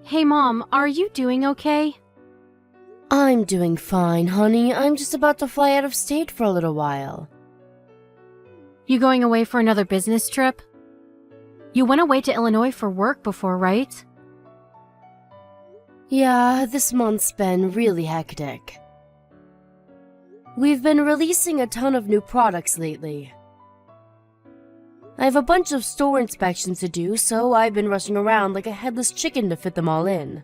Hey Mom, are you doing okay? I'm doing fine, honey. I'm just about to fly out of state for a little while. You going away for another business trip? You went away to Illinois for work before, right? Yeah, this month's been really hectic. We've been releasing a ton of new products lately. I have a bunch of store inspections to do, so I've been rushing around like a headless chicken to fit them all in.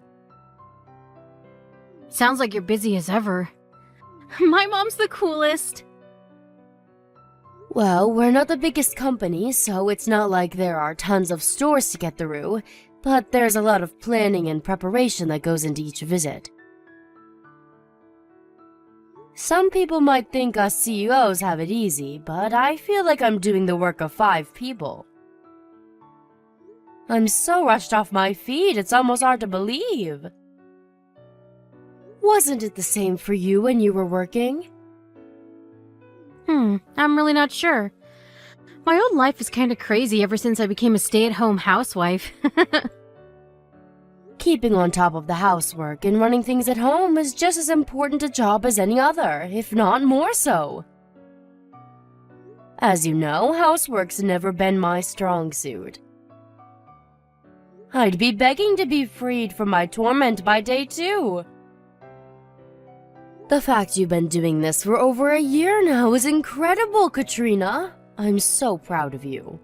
Sounds like you're busy as ever. My mom's the coolest. Well, we're not the biggest company, so it's not like there are tons of stores to get through, but there's a lot of planning and preparation that goes into each visit. Some people might think us CEOs have it easy, but I feel like I'm doing the work of 5 people. I'm so rushed off my feet, it's almost hard to believe. Wasn't it the same for you when you were working? I'm really not sure. My old life is kind of crazy ever since I became a stay-at-home housewife. Keeping on top of the housework and running things at home is just as important a job as any other, if not more so. As you know, housework's never been my strong suit. I'd be begging to be freed from my torment by day 2. The fact you've been doing this for over a year now is incredible, Katrina. I'm so proud of you.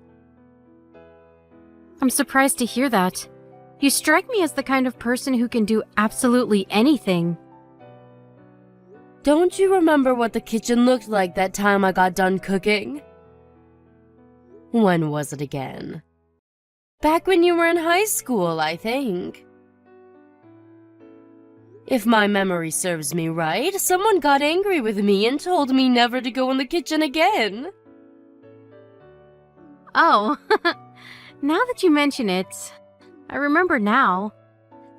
I'm surprised to hear that. You strike me as the kind of person who can do absolutely anything. Don't you remember what the kitchen looked like that time I got done cooking? When was it again? Back when you were in high school, I think. If my memory serves me right, someone got angry with me and told me never to go in the kitchen again. Oh, now that you mention it, I remember now.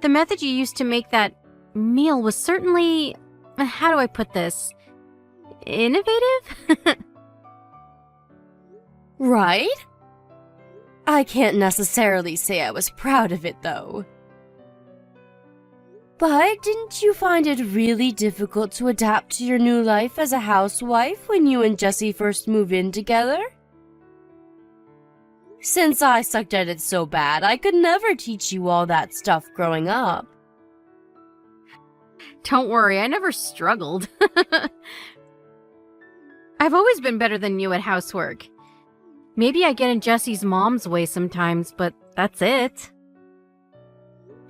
The method you used to make that meal was certainly, how do I put this, innovative? Right? I can't necessarily say I was proud of it, though. But didn't you find it really difficult to adapt to your new life as a housewife when you and Jesse first moved in together? Since I sucked at it so bad, I could never teach you all that stuff growing up. Don't worry, I never struggled. I've always been better than you at housework. Maybe I get in Jesse's mom's way sometimes, but that's it.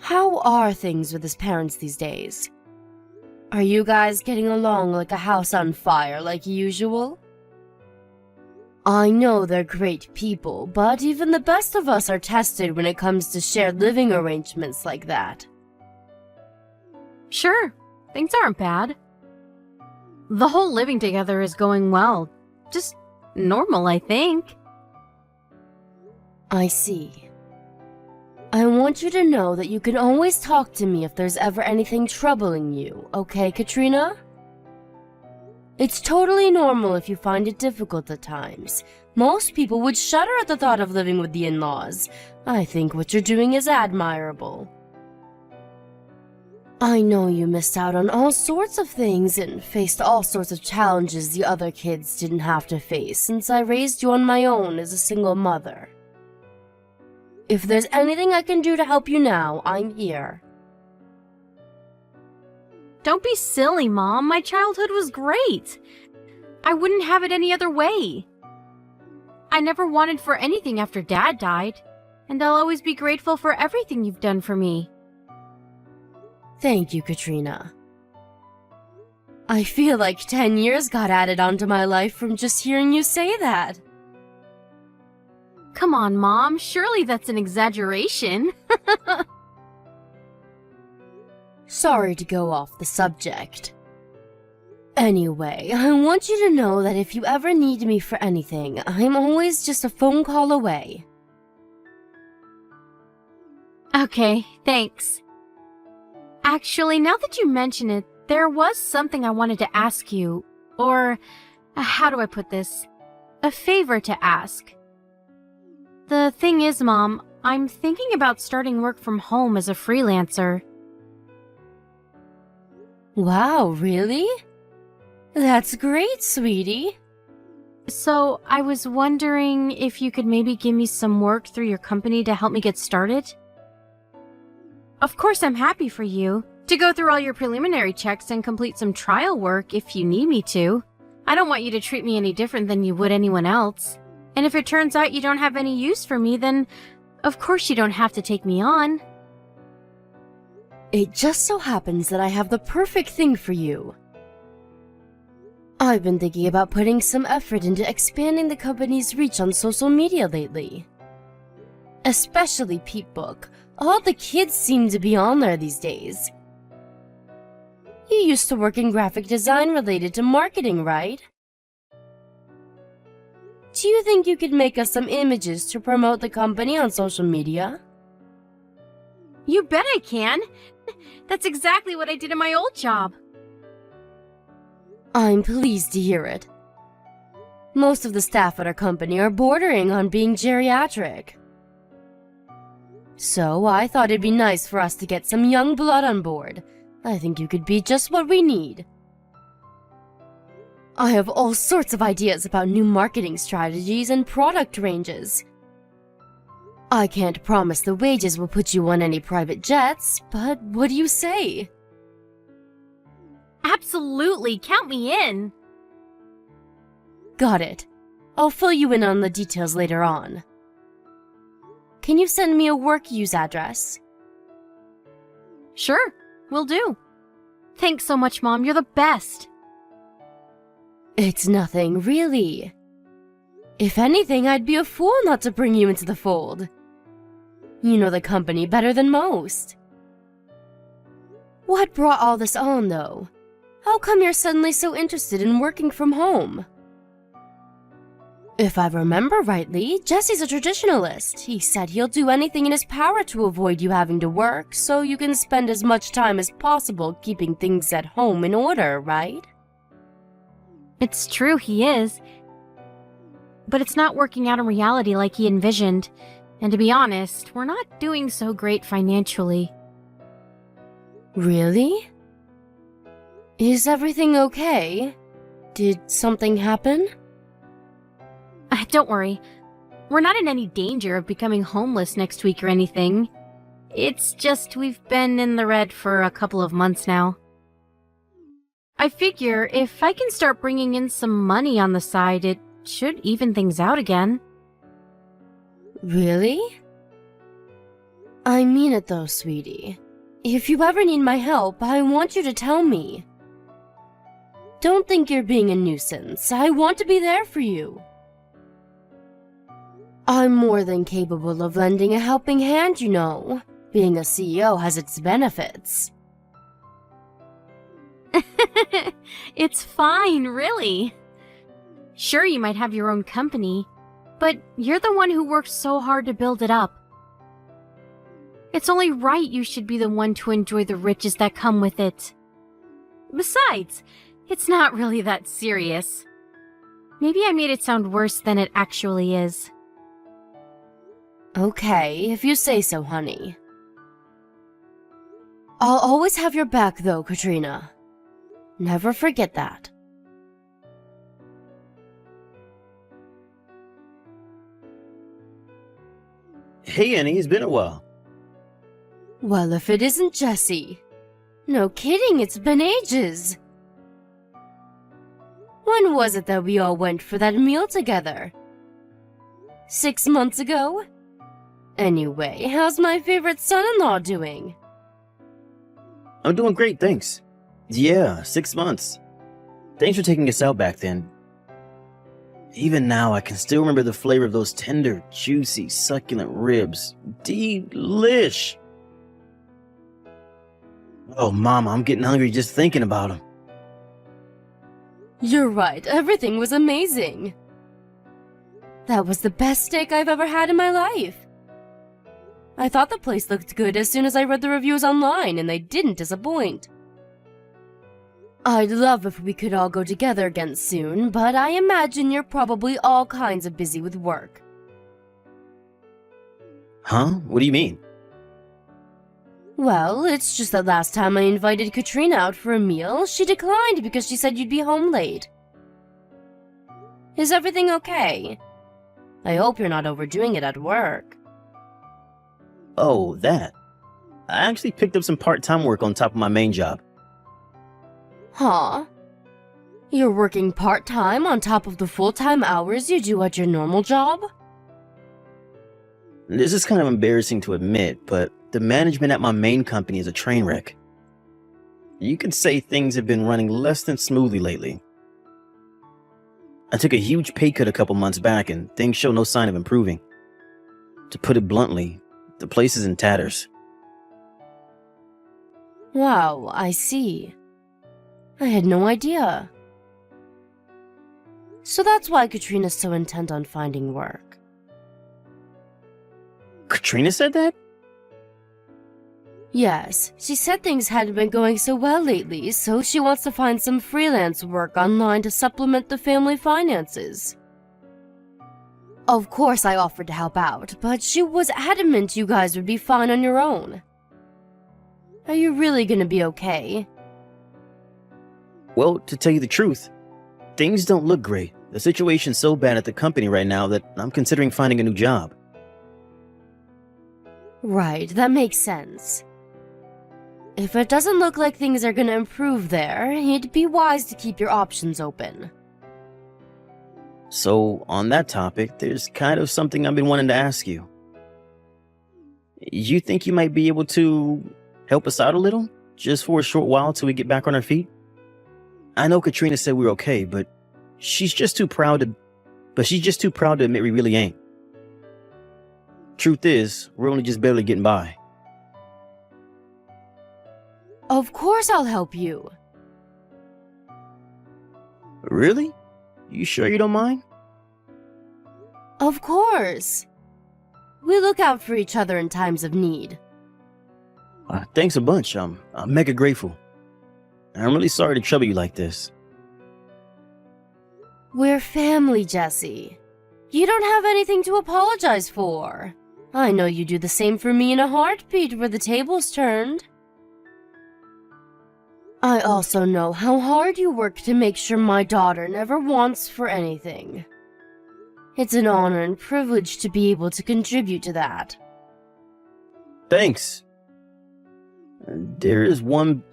How are things with his parents these days? Are you guys getting along like a house on fire like usual? I know they're great people, but even the best of us are tested when it comes to shared living arrangements like that. Sure, things aren't bad. The whole living together is going well. Just normal, I think. I see. I want you to know that you can always talk to me if there's ever anything troubling you, okay, Katrina? It's totally normal if you find it difficult at times. Most people would shudder at the thought of living with the in-laws. I think what you're doing is admirable. I know you missed out on all sorts of things and faced all sorts of challenges the other kids didn't have to face since I raised you on my own as a single mother. If there's anything I can do to help you now, I'm here. Don't be silly, Mom. My childhood was great. I wouldn't have it any other way. I never wanted for anything after Dad died, and I'll always be grateful for everything you've done for me. Thank you, Katrina. I feel like 10 years got added onto my life from just hearing you say that. Come on, Mom. Surely that's an exaggeration. Sorry to go off the subject. Anyway, I want you to know that if you ever need me for anything, I'm always just a phone call away. Okay, thanks. Actually, now that you mention it, there was something I wanted to ask you. Or, how do I put this? A favor to ask. The thing is, Mom, I'm thinking about starting work from home as a freelancer. Wow, really? That's great, sweetie. So, I was wondering if you could maybe give me some work through your company to help me get started? Of course, I'm happy for you to go through all your preliminary checks and complete some trial work if you need me to. I don't want you to treat me any different than you would anyone else. And if it turns out you don't have any use for me, then of course you don't have to take me on. It just so happens that I have the perfect thing for you. I've been thinking about putting some effort into expanding the company's reach on social media lately. Especially Peepbook. All the kids seem to be on there these days. You used to work in graphic design related to marketing, right? Do you think you could make us some images to promote the company on social media? You bet I can! That's exactly what I did in my old job. I'm pleased to hear it. Most of the staff at our company are bordering on being geriatric. So I thought it'd be nice for us to get some young blood on board. I think you could be just what we need. I have all sorts of ideas about new marketing strategies and product ranges. I can't promise the wages will put you on any private jets, but what do you say? Absolutely, count me in! Got it. I'll fill you in on the details later on. Can you send me a work use address? Sure, will do. Thanks so much, Mom, you're the best! It's nothing, really. If anything, I'd be a fool not to bring you into the fold. You know the company better than most. What brought all this on, though? How come you're suddenly so interested in working from home? If I remember rightly, Jesse's a traditionalist. He said he'll do anything in his power to avoid you having to work, so you can spend as much time as possible keeping things at home in order, right? It's true, he is. But it's not working out in reality like he envisioned. And to be honest, we're not doing so great financially. Really? Is everything okay? Did something happen? Don't worry. We're not in any danger of becoming homeless next week or anything. It's just we've been in the red for a couple of months now. I figure if I can start bringing in some money on the side, it should even things out again. Really? I mean it though, sweetie. If you ever need my help, I want you to tell me. Don't think you're being a nuisance. I want to be there for you. I'm more than capable of lending a helping hand, you know. Being a CEO has its benefits. It's fine, really. Sure, you might have your own company, but you're the one who worked so hard to build it up. It's only right you should be the one to enjoy the riches that come with it. Besides, it's not really that serious. Maybe I made it sound worse than it actually is. Okay, if you say so, honey. I'll always have your back, though, Katrina. Never forget that. Hey, Annie, it's been a while. Well, if it isn't Jesse. No kidding, it's been ages. When was it that we all went for that meal together? 6 months ago? Anyway, how's my favorite son-in-law doing? I'm doing great, thanks. Yeah, 6 months. Thanks for taking us out back then. Even now, I can still remember the flavor of those tender, juicy, succulent ribs. Delish! Oh, Mama, I'm getting hungry just thinking about them. You're right, everything was amazing. That was the best steak I've ever had in my life. I thought the place looked good as soon as I read the reviews online, and they didn't disappoint. I'd love if we could all go together again soon, but I imagine you're probably all kinds of busy with work. Huh? What do you mean? Well, it's just that last time I invited Katrina out for a meal, she declined because she said you'd be home late. Is everything okay? I hope you're not overdoing it at work. Oh, that. I actually picked up some part-time work on top of my main job. Huh? You're working part-time on top of the full-time hours you do at your normal job? This is kind of embarrassing to admit, but the management at my main company is a train wreck. You could say things have been running less than smoothly lately. I took a huge pay cut a couple months back and things show no sign of improving. To put it bluntly, the place is in tatters. Wow, I see. I had no idea. So that's why Katrina's so intent on finding work. Katrina said that? Yes, she said things hadn't been going so well lately, so she wants to find some freelance work online to supplement the family finances. Of course I offered to help out, but she was adamant you guys would be fine on your own. Are you really gonna be okay? Well, to tell you the truth, things don't look great. The situation's so bad at the company right now that I'm considering finding a new job. Right, that makes sense. If it doesn't look like things are gonna improve there, it'd be wise to keep your options open. So, on that topic, there's kind of something I've been wanting to ask you. You think you might be able to help us out a little? Just for a short while till we get back on our feet? I know Katrina said we're okay, but she's just too proud to admit we really ain't. Truth is, we're only just barely getting by. Of course I'll help you. Really? You sure you don't mind? Of course. We look out for each other in times of need. Thanks a bunch. I'm mega grateful. I'm really sorry to trouble you like this. We're family, Jesse. You don't have anything to apologize for. I know you do the same for me in a heartbeat where the tables turned. I also know how hard you work to make sure my daughter never wants for anything. It's an honor and privilege to be able to contribute to that. Thanks. There is one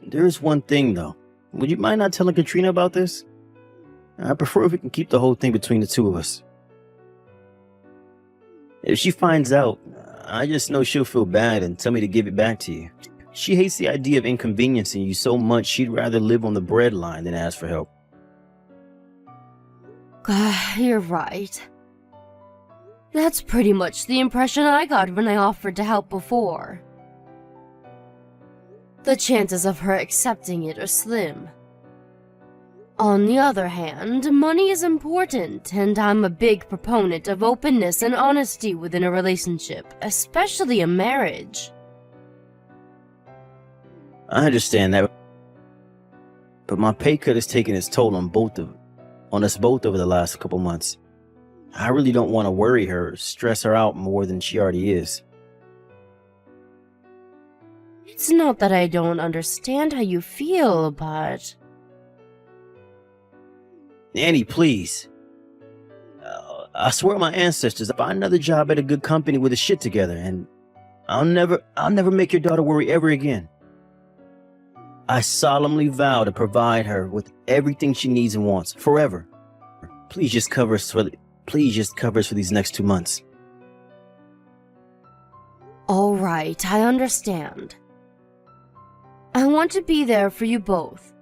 thing though. Would you mind not telling Katrina about this? I prefer if we can keep the whole thing between the two of us. If she finds out, I just know she'll feel bad and tell me to give it back to you. She hates the idea of inconveniencing you so much she'd rather live on the breadline than ask for help. You're right. That's pretty much the impression I got when I offered to help before. The chances of her accepting it are slim. On the other hand, money is important, and I'm a big proponent of openness and honesty within a relationship, especially a marriage. I understand that, but my pay cut has taken its toll on us both over the last couple months. I really don't want to worry her or stress her out more than she already is. It's not that I don't understand how you feel, but... Annie, please. I swear on my ancestors, I'll find another job at a good company with a shit together, and I'll never make your daughter worry ever again. I solemnly vow to provide her with everything she needs and wants, forever. Please just cover us for these next 2 months. All right, I understand. I want to be there for you both.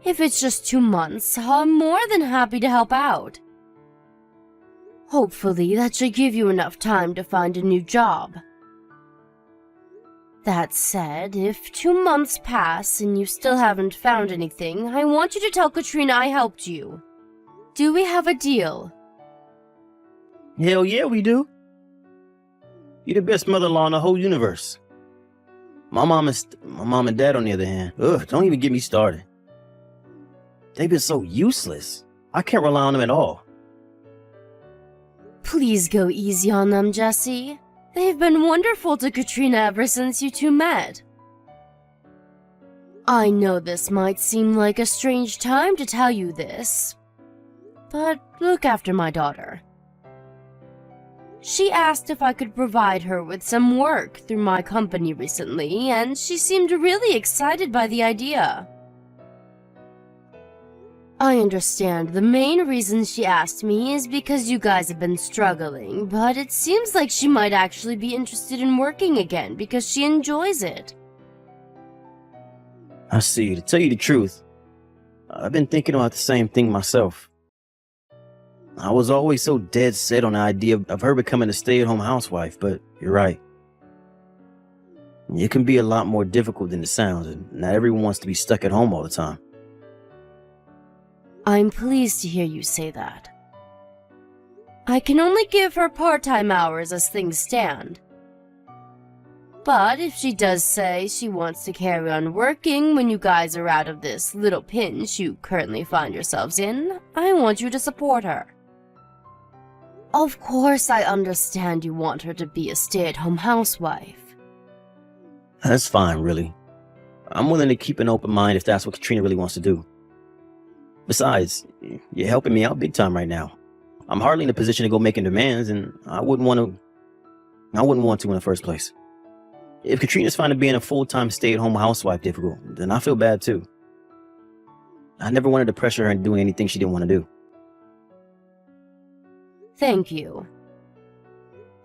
If it's just 2 months, I'm more than happy to help out. Hopefully, that should give you enough time to find a new job. That said, if 2 months pass and you still haven't found anything, I want you to tell Katrina I helped you. Do we have a deal? Hell yeah, we do. You're the best mother-in-law in the whole universe. My mom and dad, on the other hand, don't even get me started. They've been so useless. I can't rely on them at all. Please go easy on them, Jesse. They've been wonderful to Katrina ever since you two met. I know this might seem like a strange time to tell you this, but look after my daughter. She asked if I could provide her with some work through my company recently, and she seemed really excited by the idea. I understand the main reason she asked me is because you guys have been struggling, but it seems like she might actually be interested in working again because she enjoys it. I see. To tell you the truth, I've been thinking about the same thing myself. I was always so dead set on the idea of her becoming a stay-at-home housewife, but you're right. It can be a lot more difficult than it sounds, and not everyone wants to be stuck at home all the time. I'm pleased to hear you say that. I can only give her part-time hours as things stand. But if she does say she wants to carry on working when you guys are out of this little pinch you currently find yourselves in, I want you to support her. Of course, I understand you want her to be a stay-at-home housewife. That's fine, really. I'm willing to keep an open mind if that's what Katrina really wants to do. Besides, you're helping me out big time right now. I'm hardly in a position to go making demands, and I wouldn't want to in the first place. If Katrina's finding being a full-time stay-at-home housewife difficult, then I feel bad too. I never wanted to pressure her into doing anything she didn't want to do. Thank you.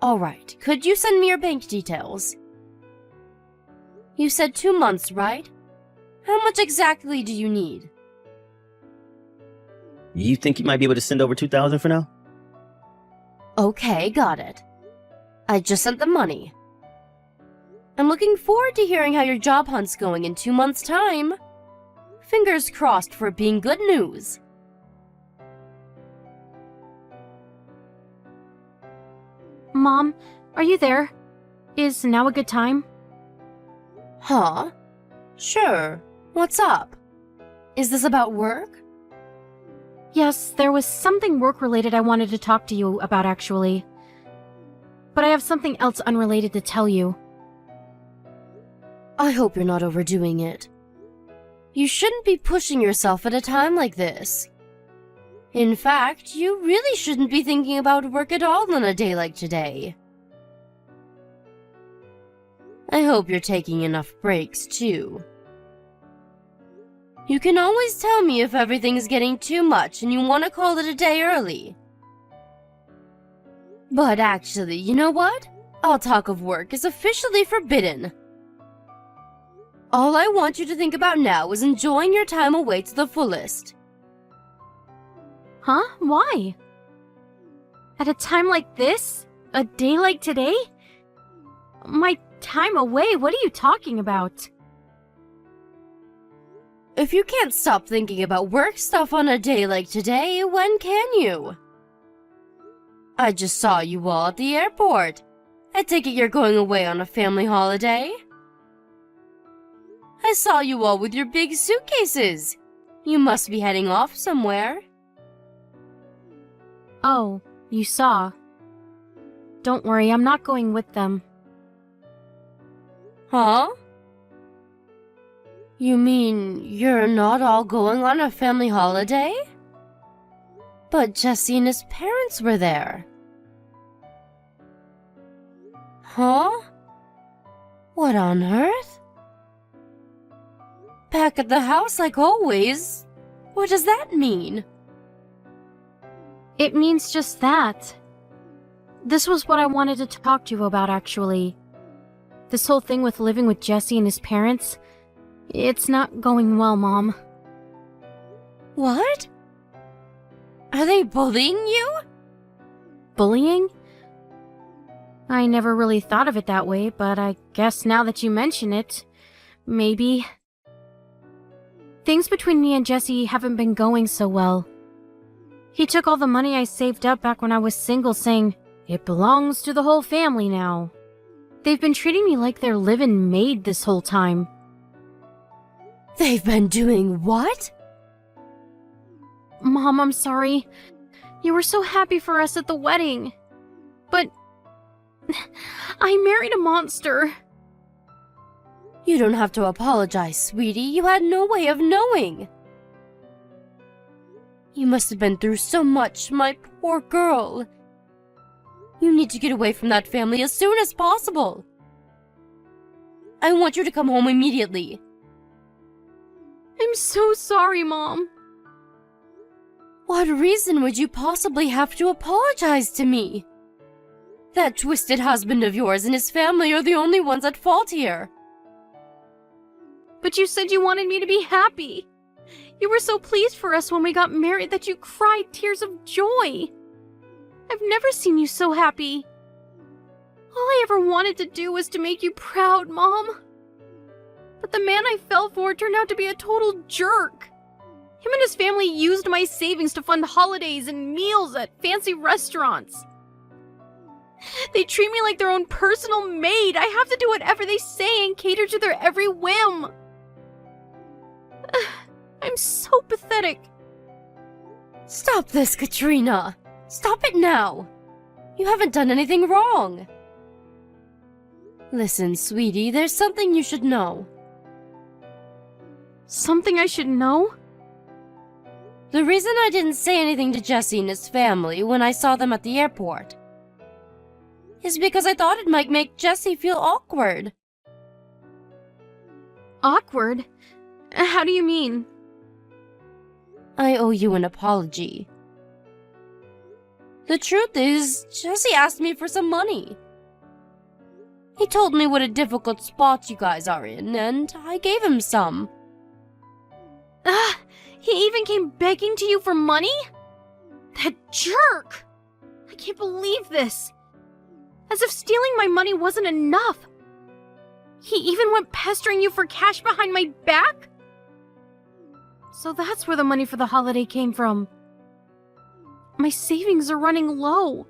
Alright, could you send me your bank details? You said 2 months, right? How much exactly do you need? You think you might be able to send over $2,000 for now? Okay, got it. I just sent the money. I'm looking forward to hearing how your job hunt's going in 2 months' time. Fingers crossed for it being good news. Mom, are you there? Is now a good time? Huh? Sure. What's up? Is this about work? Yes, there was something work-related I wanted to talk to you about, actually. But I have something else unrelated to tell you. I hope you're not overdoing it. You shouldn't be pushing yourself at a time like this. In fact, you really shouldn't be thinking about work at all on a day like today. I hope you're taking enough breaks, too. You can always tell me if everything's getting too much and you want to call it a day early. But actually, you know what? All talk of work is officially forbidden. All I want you to think about now is enjoying your time away to the fullest. Huh? Why? At a time like this? A day like today? My time away? What are you talking about? If you can't stop thinking about work stuff on a day like today, when can you? I just saw you all at the airport. I take it you're going away on a family holiday? I saw you all with your big suitcases. You must be heading off somewhere. Oh, you saw. Don't worry, I'm not going with them. Huh? You mean you're not all going on a family holiday? But Jesse and his parents were there. Huh? What on earth? Back at the house like always? What does that mean? It means just that. This was what I wanted to talk to you about, actually. This whole thing with living with Jesse and his parents, it's not going well, Mom. What? Are they bullying you? Bullying? I never really thought of it that way, but I guess now that you mention it, maybe. Things between me and Jesse haven't been going so well. He took all the money I saved up back when I was single, saying, "It belongs to the whole family now." They've been treating me like their live-in maid this whole time. They've been doing what? Mom, I'm sorry. You were so happy for us at the wedding. But I married a monster. You don't have to apologize, sweetie. You had no way of knowing. You must have been through so much, my poor girl. You need to get away from that family as soon as possible. I want you to come home immediately. I'm so sorry, Mom. What reason would you possibly have to apologize to me? That twisted husband of yours and his family are the only ones at fault here. But you said you wanted me to be happy. You were so pleased for us when we got married that you cried tears of joy. I've never seen you so happy. All I ever wanted to do was to make you proud, Mom. But the man I fell for turned out to be a total jerk. Him and his family used my savings to fund holidays and meals at fancy restaurants. They treat me like their own personal maid. I have to do whatever they say and cater to their every whim. I'm so pathetic. Stop this, Katrina. Stop it now. You haven't done anything wrong. Listen, sweetie, there's something you should know. Something I should know? The reason I didn't say anything to Jesse and his family when I saw them at the airport is because I thought it might make Jesse feel awkward. Awkward? How do you mean? I owe you an apology. The truth is, Jesse asked me for some money. He told me what a difficult spot you guys are in, and I gave him some. He even came begging to you for money? That jerk! I can't believe this. As if stealing my money wasn't enough. He even went pestering you for cash behind my back? So that's where the money for the holiday came from. My savings are running low.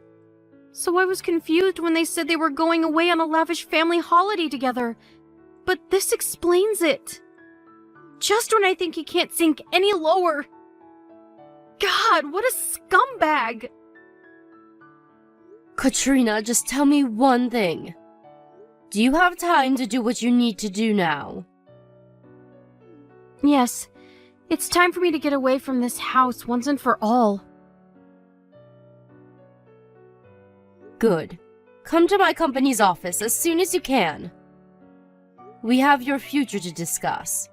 So I was confused when they said they were going away on a lavish family holiday together. But this explains it. Just when I think he can't sink any lower. God, what a scumbag! Katrina, just tell me one thing. Do you have time to do what you need to do now? Yes, it's time for me to get away from this house once and for all. Good. Come to my company's office as soon as you can. We have your future to discuss.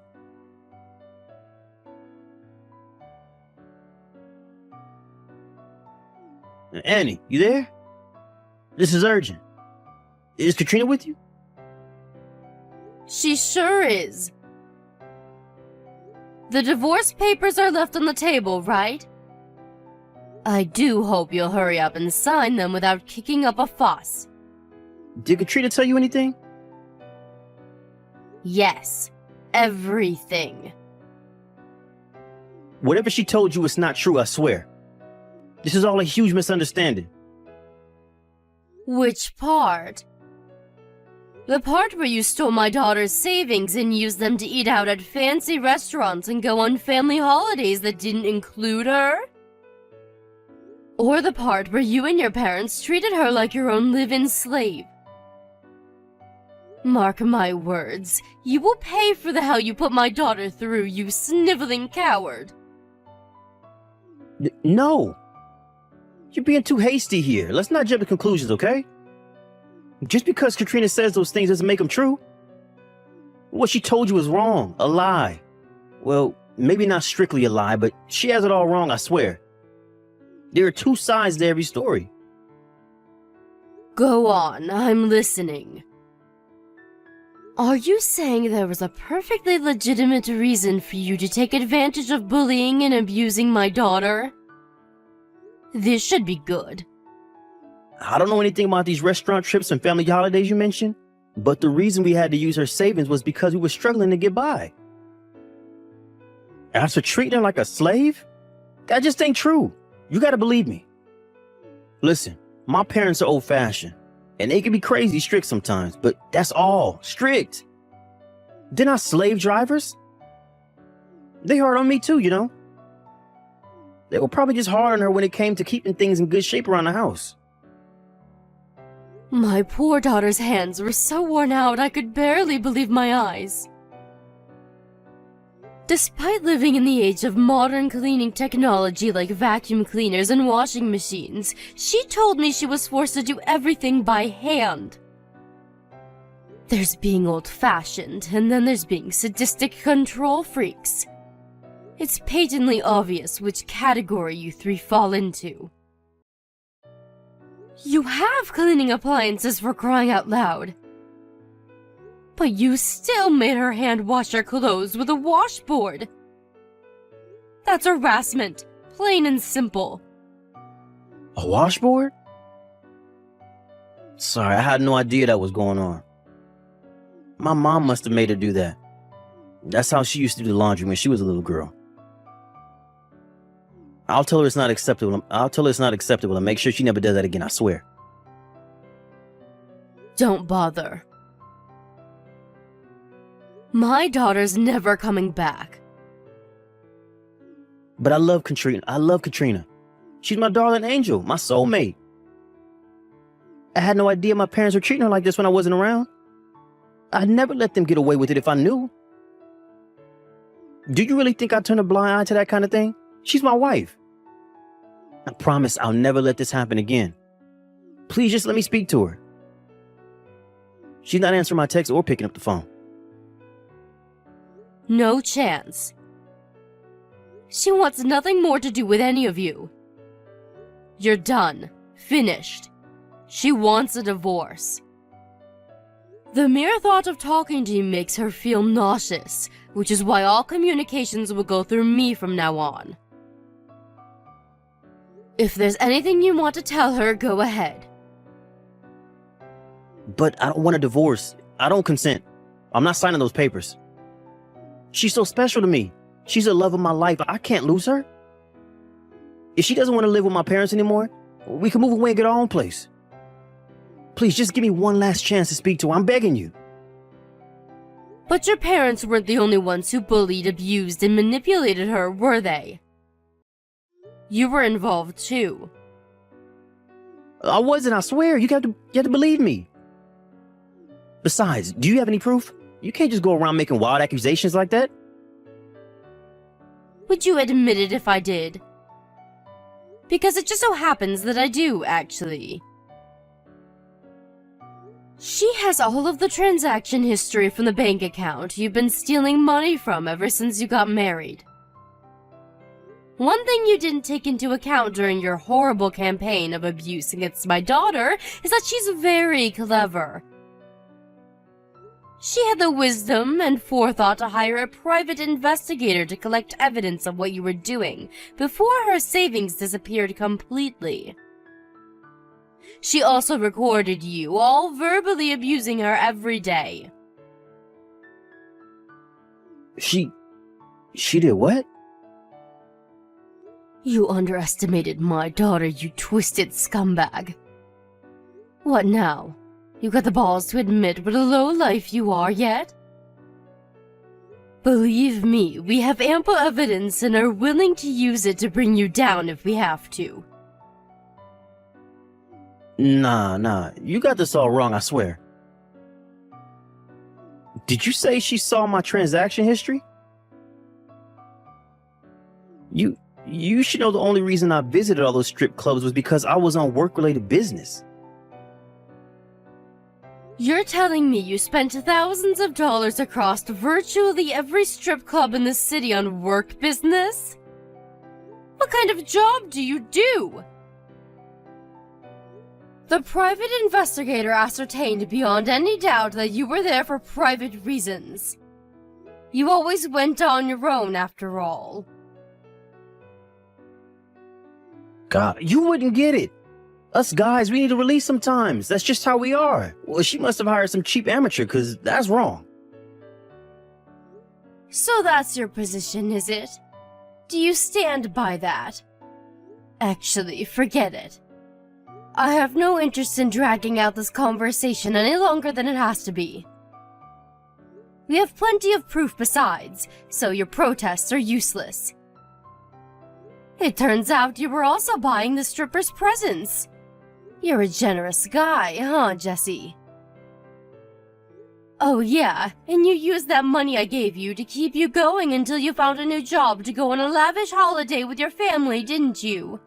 Annie, you there? This is urgent. Is Katrina with you? She sure is. The divorce papers are left on the table, right? I do hope you'll hurry up and sign them without kicking up a fuss. Did Katrina tell you anything? Yes, everything. Whatever she told you is not true, I swear. This is all a huge misunderstanding. Which part? The part where you stole my daughter's savings and used them to eat out at fancy restaurants and go on family holidays that didn't include her? Or the part where you and your parents treated her like your own live-in slave? Mark my words, you will pay for the hell you put my daughter through, you sniveling coward. No! You're being too hasty here. Let's not jump to conclusions, okay? Just because Katrina says those things doesn't make them true. What she told you was wrong, a lie. Well, maybe not strictly a lie, but she has it all wrong, I swear. There are two sides to every story. Go on, I'm listening. Are you saying there was a perfectly legitimate reason for you to take advantage of bullying and abusing my daughter? This should be good. I don't know anything about these restaurant trips and family holidays you mentioned, but the reason we had to use her savings was because we were struggling to get by. As for treating her like a slave, that just ain't true. You gotta believe me. Listen, my parents are old-fashioned, and they can be crazy strict sometimes, but that's all. Strict. They're not slave drivers. They hard on me too, you know. They were probably just hard on her when it came to keeping things in good shape around the house. My poor daughter's hands were so worn out I could barely believe my eyes. Despite living in the age of modern cleaning technology like vacuum cleaners and washing machines, she told me she was forced to do everything by hand. There's being old-fashioned, and then there's being sadistic control freaks. It's patently obvious which category you three fall into. You have cleaning appliances, for crying out loud. But you still made her hand wash her clothes with a washboard. That's harassment, plain and simple. A washboard? Sorry, I had no idea that was going on. My mom must have made her do that. That's how she used to do the laundry when she was a little girl. I'll tell her it's not acceptable. And make sure she never does that again, I swear. Don't bother. My daughter's never coming back. But I love Katrina. She's my darling angel, my soulmate. I had no idea my parents were treating her like this when I wasn't around. I'd never let them get away with it if I knew. Do you really think I'd turn a blind eye to that kind of thing? She's my wife. I promise I'll never let this happen again. Please just let me speak to her. She's not answering my text or picking up the phone. No chance. She wants nothing more to do with any of you. You're done. Finished. She wants a divorce. The mere thought of talking to you makes her feel nauseous, which is why all communications will go through me from now on. If there's anything you want to tell her, go ahead. But I don't want a divorce. I don't consent. I'm not signing those papers. She's so special to me. She's the love of my life. I can't lose her. If she doesn't want to live with my parents anymore, we can move away and get our own place. Please, just give me one last chance to speak to her. I'm begging you. But your parents weren't the only ones who bullied, abused, and manipulated her, were they? You were involved too. I wasn't, I swear. You have to believe me. Besides, do you have any proof? You can't just go around making wild accusations like that. Would you admit it if I did? Because it just so happens that I do, actually. She has all of the transaction history from the bank account you've been stealing money from ever since you got married. One thing you didn't take into account during your horrible campaign of abuse against my daughter is that she's very clever. She had the wisdom and forethought to hire a private investigator to collect evidence of what you were doing before her savings disappeared completely. She also recorded you all verbally abusing her every day. She did what? You underestimated my daughter, you twisted scumbag. What now? You got the balls to admit what a lowlife you are yet? Believe me, we have ample evidence and are willing to use it to bring you down if we have to. Nah. You got this all wrong, I swear. Did you say she saw my transaction history? You should know the only reason I visited all those strip clubs was because I was on work-related business. You're telling me you spent thousands of dollars across virtually every strip club in the city on work business? What kind of job do you do? The private investigator ascertained beyond any doubt that you were there for private reasons. You always went on your own, after all. God, you wouldn't get it. Us guys, we need to release sometimes. That's just how we are. Well, she must have hired some cheap amateur, because that's wrong. So that's your position, is it? Do you stand by that? Actually, forget it. I have no interest in dragging out this conversation any longer than it has to be. We have plenty of proof besides, so your protests are useless. It turns out you were also buying the stripper's presents. You're a generous guy, huh, Jesse? Oh yeah, and you used that money I gave you to keep you going until you found a new job to go on a lavish holiday with your family, didn't you?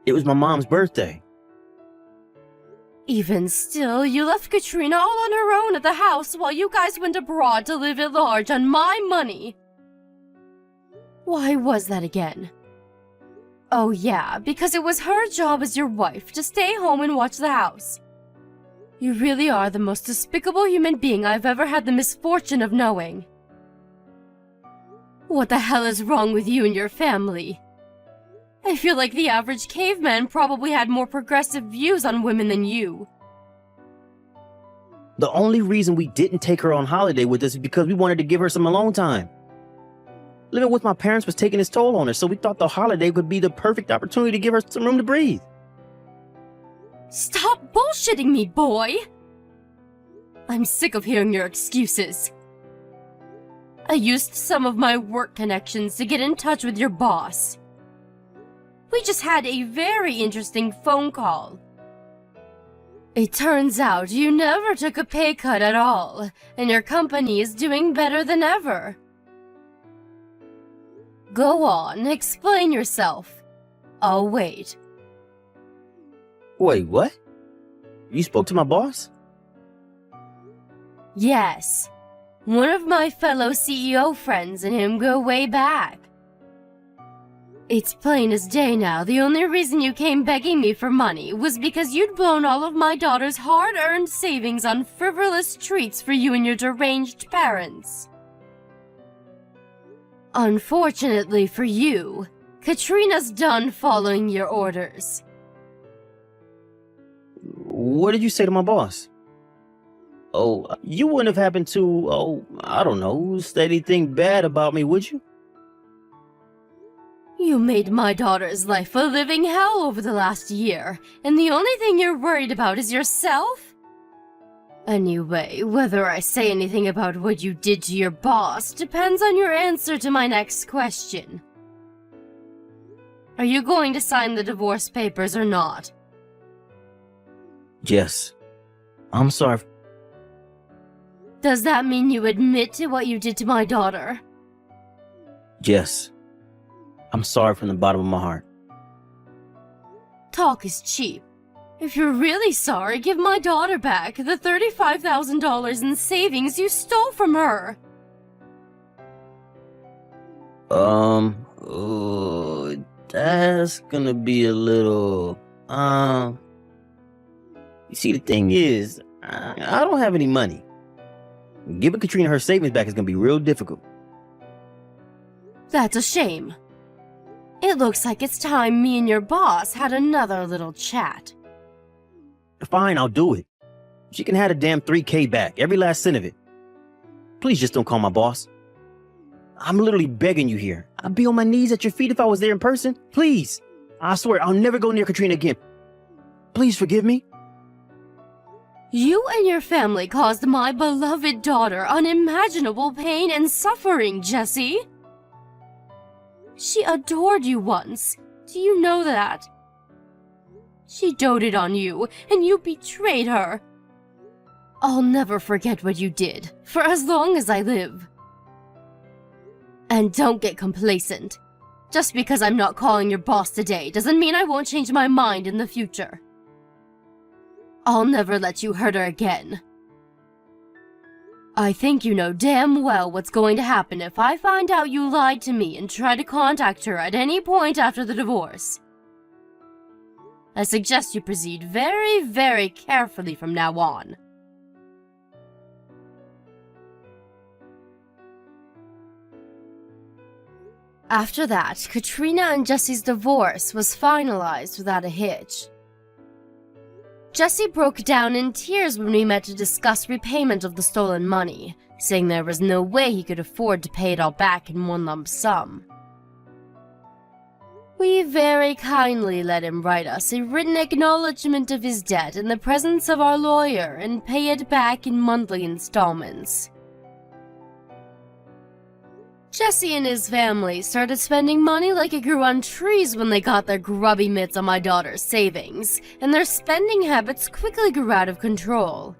It was my mom's birthday. Even still, you left Katrina all on her own at the house while you guys went abroad to live at large on my money. Why was that again? Oh yeah, because it was her job as your wife to stay home and watch the house. You really are the most despicable human being I've ever had the misfortune of knowing. What the hell is wrong with you and your family? I feel like the average caveman probably had more progressive views on women than you. The only reason we didn't take her on holiday with us is because we wanted to give her some alone time. Living with my parents was taking its toll on her, so we thought the holiday would be the perfect opportunity to give her some room to breathe. Stop bullshitting me, boy! I'm sick of hearing your excuses. I used some of my work connections to get in touch with your boss. We just had a very interesting phone call. It turns out you never took a pay cut at all, and your company is doing better than ever. Go on, explain yourself. I'll wait. Wait, what? You spoke to my boss? Yes. One of my fellow CEO friends and him go way back. It's plain as day now, the only reason you came begging me for money was because you'd blown all of my daughter's hard-earned savings on frivolous treats for you and your deranged parents. Unfortunately for you, Katrina's done following your orders. What did you say to my boss? Oh, you wouldn't have happened to, I don't know, say anything bad about me, would you? You made my daughter's life a living hell over the last year, and the only thing you're worried about is yourself? Anyway, whether I say anything about what you did to your boss depends on your answer to my next question. Are you going to sign the divorce papers or not? Yes. I'm sorry. Does that mean you admit to what you did to my daughter? Yes. I'm sorry from the bottom of my heart. Talk is cheap. If you're really sorry, give my daughter back the $35,000 in savings you stole from her. That's gonna be a little, You see, the thing is, I don't have any money. Giving Katrina her savings back is gonna be real difficult. That's a shame. It looks like it's time me and your boss had another little chat. Fine, I'll do it. She can have the damn $3,000 back, every last cent of it. Please just don't call my boss. I'm literally begging you here. I'd be on my knees at your feet if I was there in person. Please. I swear, I'll never go near Katrina again. Please forgive me. You and your family caused my beloved daughter unimaginable pain and suffering, Jesse. She adored you once. Do you know that? She doted on you, and you betrayed her. I'll never forget what you did, for as long as I live. And don't get complacent. Just because I'm not calling your boss today doesn't mean I won't change my mind in the future. I'll never let you hurt her again. I think you know damn well what's going to happen if I find out you lied to me and try to contact her at any point after the divorce. I suggest you proceed very, very carefully from now on. After that, Katrina and Jesse's divorce was finalized without a hitch. Jesse broke down in tears when we met to discuss repayment of the stolen money, saying there was no way he could afford to pay it all back in one lump sum. We very kindly let him write us a written acknowledgement of his debt in the presence of our lawyer and pay it back in monthly installments. Jesse and his family started spending money like it grew on trees when they got their grubby mitts on my daughter's savings, and their spending habits quickly grew out of control.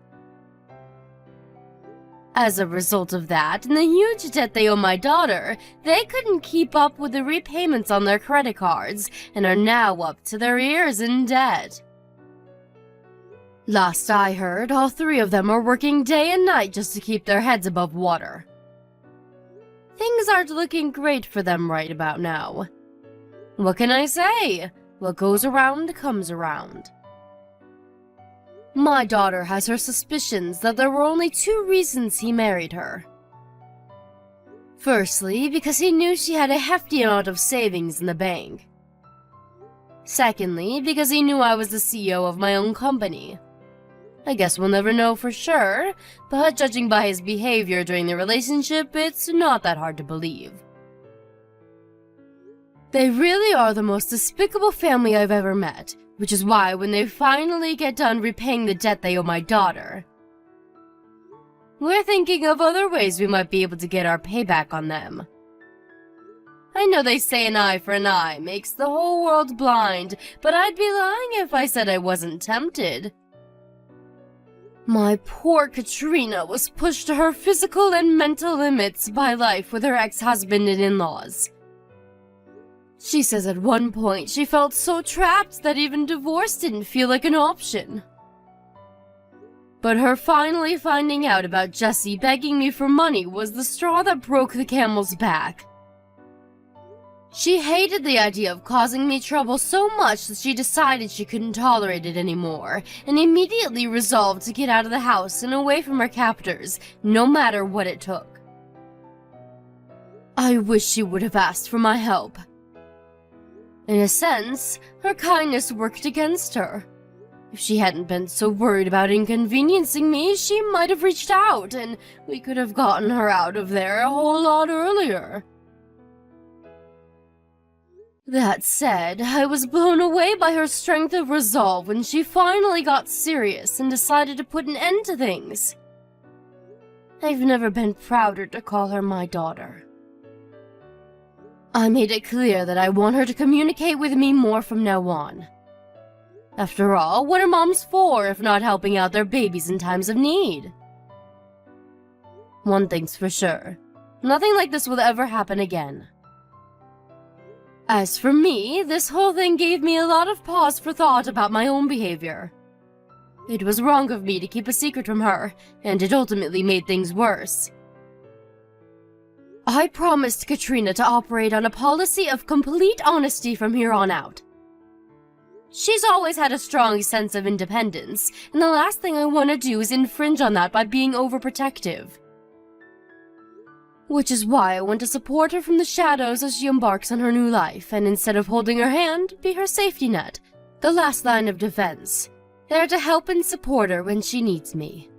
As a result of that, and the huge debt they owe my daughter, they couldn't keep up with the repayments on their credit cards, and are now up to their ears in debt. Last I heard, all three of them are working day and night just to keep their heads above water. Things aren't looking great for them right about now. What can I say? What goes around comes around. My daughter has her suspicions that there were only two reasons he married her. Firstly, because he knew she had a hefty amount of savings in the bank. Secondly, because he knew I was the CEO of my own company. I guess we'll never know for sure, but judging by his behavior during the relationship, it's not that hard to believe. They really are the most despicable family I've ever met, which is why when they finally get done repaying the debt they owe my daughter, we're thinking of other ways we might be able to get our payback on them. I know they say an eye for an eye makes the whole world blind, but I'd be lying if I said I wasn't tempted. My poor Katrina was pushed to her physical and mental limits by life with her ex-husband and in-laws. She says at one point she felt so trapped that even divorce didn't feel like an option. But her finally finding out about Jesse begging me for money was the straw that broke the camel's back. She hated the idea of causing me trouble so much that she decided she couldn't tolerate it anymore, and immediately resolved to get out of the house and away from her captors, no matter what it took. I wish she would have asked for my help. In a sense, her kindness worked against her. If she hadn't been so worried about inconveniencing me, she might have reached out, and we could have gotten her out of there a whole lot earlier. That said, I was blown away by her strength of resolve when she finally got serious and decided to put an end to things. I've never been prouder to call her my daughter. I made it clear that I want her to communicate with me more from now on. After all, what are moms for if not helping out their babies in times of need? One thing's for sure, nothing like this will ever happen again. As for me, this whole thing gave me a lot of pause for thought about my own behavior. It was wrong of me to keep a secret from her, and it ultimately made things worse. I promised Katrina to operate on a policy of complete honesty from here on out. She's always had a strong sense of independence, and the last thing I want to do is infringe on that by being overprotective. Which is why I want to support her from the shadows as she embarks on her new life, and instead of holding her hand, be her safety net, the last line of defense, there to help and support her when she needs me.